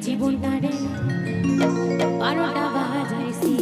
জীবনটারে 12টা বাজাইছি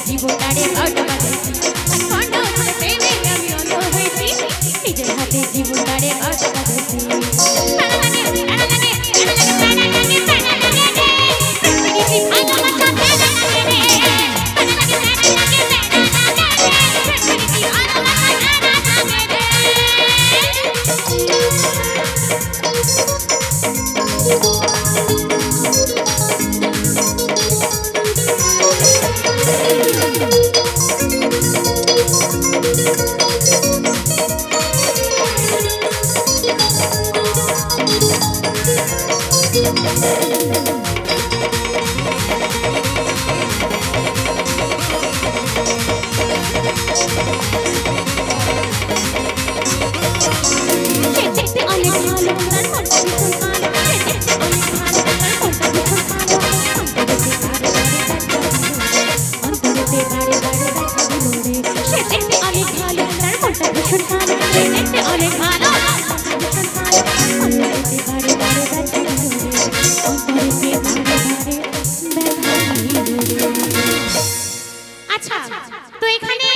জীবনটারে 12টা বাজাইছি নিজের হাতে জীবনটারে 12টা বাজাইছি আচ্ছা তো এখানে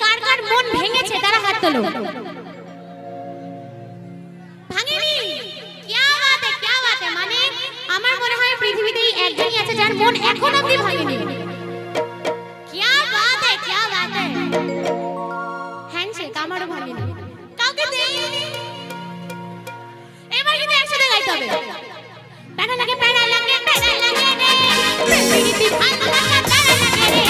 কার কার মন ভেঙেছে তারা হাত তোলো ভাঙেনি কি বাত মানে আমার মনে হয় পৃথিবীতে একজনই আছে যার মন এখনো অবধি ভাঙেনি কি বাত হ্যান্ডশেক আমারও ভাঙেনি কাউকে দেইনি এবার কিন্তু একসাথে গাইতে হবে প্যারা লাগে রে প্রীতি ভালোবাসা প্যারা লাগে রে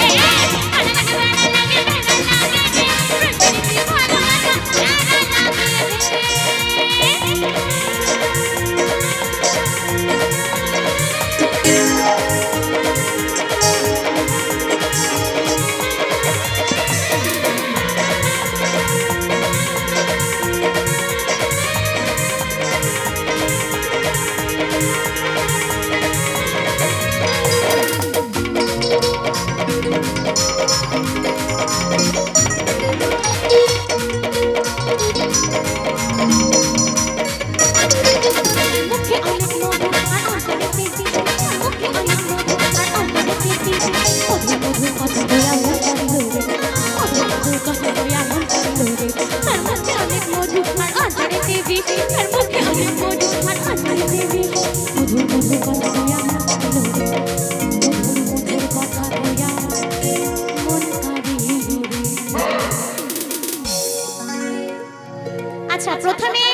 আচ্ছা প্রথমে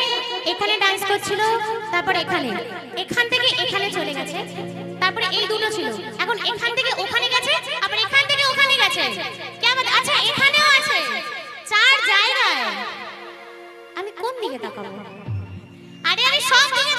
এখানে ডান্স করছিল তারপর এখান থেকে এখানে চলে গেছে তারপরে এই দুটো ছিল এখন এখান থেকে ওখানে গেছে আবার এখান থেকে ওখানে গেছে কি বাত আচ্ছা এখানেও আছে চার জায়গায় আমি কোন দিকে তাকাবো আরে আমি সব দিকে